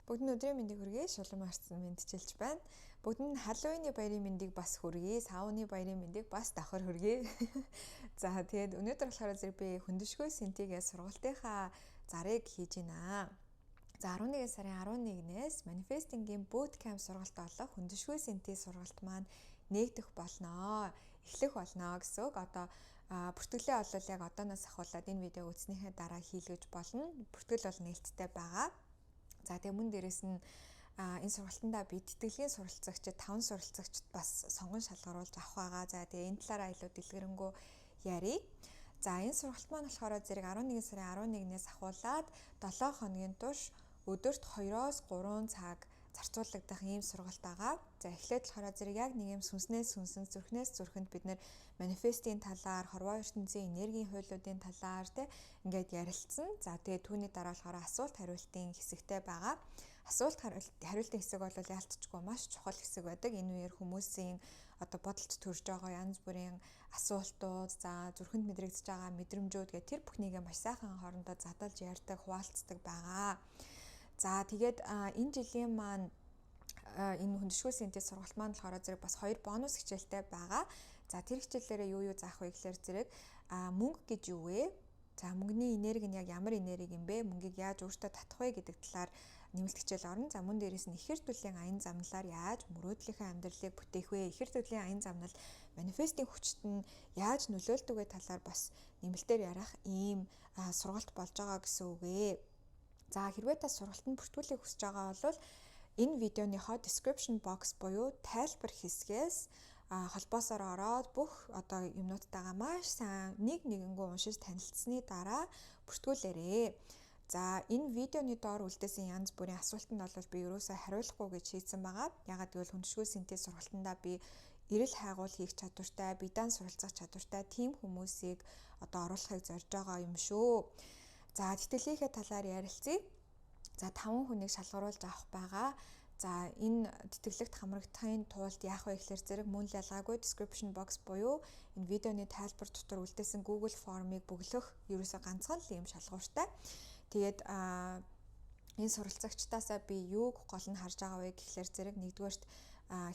Бүгдэнд өдрийн мэндийг хүргэе. Шулуун марцсан мэдчилж байна. Бүгдэнд Халлоуины баярын мэндийг бас хүргэе. Савны баярын мэндийг бас давхар хүргэе. За тэгээд өнөөдөр болохоор зэрэг би хөндөшгөө синтигээ сургалтынхаа зарыг хийж байна. За 11 сарын 11-ээс Manifesting-ийн Bootcamp сургалт болох хөндөшгөө синти сургалт маань нээгдэх болноо. Эхлэх болноо гэсэн үг. Одоо бүртгэлээ олвол яг одооноос ахуулаад энэ видео үзснийхээ дараа хийлгэж болно. Бүртгэл бол нээлттэй байгаа. За тэгээ мөн дээрэс нь энэ сургалтандаа би тэтгэлгийн суралцагчид 5 суралцагчид бас сонгон шалгаруулж авах байгаа. За тэгээ энэ талаараа илүү дэлгэрэнгүй ярий. За энэ сургалт маань болохоор зэрэг 11 сарын 11-ээс ахуулаад 7 хоногийн турш өдөрт 2-3 цаг зарцуулагдах ийм сургалт байгаа. За эхлээд болохоор зэрэг яг нэг юм сүнснээс зүрхнээс зүрхэнд бид нэр манифестийн талаар, хорвоо ертөнцийн энергийн хуйлуудын талаар ингээд ярилцсан. За тэгээ түүний дараа болохоор асуулт хариултын хэсэгтэй байгаа. Асуулт хариултын хэсэг бол яалтчгүй маш чухал хэсэг байдаг. Энэ үеэр хүмүүсийн одоо бодолд төрж байгаа янз бүрийн асуултууд, за зүрхэнд мэдрэгдэж байгаа мэдрэмжүүд гэх тэр бүхнийгээ маш сайхан хоорондоо задалж ярьдаг, хуваалцдаг байгаа. За тэгээд энэ жилийн маань энэ хөндөшгөө синтез сургалт маань болохоор зэрэг бас 2 бонус хичээлтэй байгаа. За тэр хичээлээрээ юу заах вэ гэхээр зэрэг мөнгө гэж юу вэ? За мөнгөний энерги нь яг ямар энерги юм бэ? Мөнгийг яаж өөртөө татах вэ гэдэг талаар нэмэлт хичээл орно. За мөн дээрээс нь ихэр төлөвийн аян замналаар яаж мөрөөдлийнхээ амьдралыг бүтээх вэ? Ихэр төлөвийн аян замнал манифестийн хүчт нь яаж нөлөөлдөг вэ талаар бас нэмэлтээр ярих ийм сургалт болж байгаа гэсэн үг ээ. За хэрвээ та сургалтанд бүртгүүлэх хүсэж байгаа бол энэ видеоныхоо description box буюу тайлбар хэсгээс холбоосоор ороод бүх одоо юмнуудтайгаа маш сайн нэгэнгүү уншиж танилцсны дараа бүртгүүлээрэй. За энэ видеоны доор үлдээсэн янз бүрийн асуултанд бол би ерөөсөө хариулахгүй гэж шийдсэн байгаа. Ягаад гэвэл хөндөшгөө синтез сургалтандаа би эрэл хайгуул хийх чадвартай, биедан суралцах чадвартай тийм хүмүүсийг одоо оруулахыг зорж байгаа юм шүү. За тэтгэлийнхээ талаар ярилцъя. За 5 хүнийг шалгаруулж авах байгаа. За энэ тэтгэлэгт хамрагдахын тулд яах вэ гэхээр зэрэг мөн л ялгаагүй description box буюу энэ видеоны тайлбар дотор үлдээсэн Google формыг бөглөх ерөөсөө ганцхан л юм шалгууртай. Тэгээд энэ суралцагчдаасаа би юуг гол нь харж байгаа вэ гэхлээр зэрэг нэгдүгээрт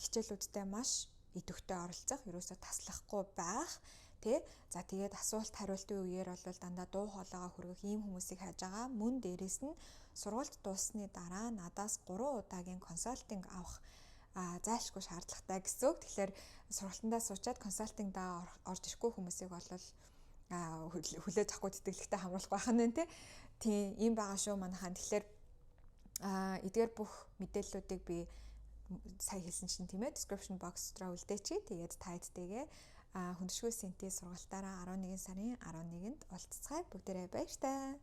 хичээлүүдтэй маш идэвхтэй оролцох, ерөөсөө таслахгүй байх. За тэгээд асуулт хариултын үеэр бол дандаа дуу хоолойгоо хүргэх ийм хүмүүсийг хайж байгаа. Мөн дээрэс нь сургалт дууссаны дараа надаас 3 удаагийн консалтинг авах зайлшгүй шаардлагатай гэсэн үг. Тэгэхээр сургалтандаа суучаад консалтингдаа орж ирэхгүй хүмүүсийг бол хүлээж авахгүй тэтгэлэгтэй хамруулах байх нь тийм ийм байгаа шүү манайхаа. Тэгэхээр эдгээр бүх мэдээллүүдийг би сая хэлсэн чинь тийм ээ description box дээр үлдээчихье. Тэгээд та хэдтэйгээ хөндөшгөө синтез сургалтаараа 11 сарын 11-нд уулзцгаая. Бүгдээрээ баяртай.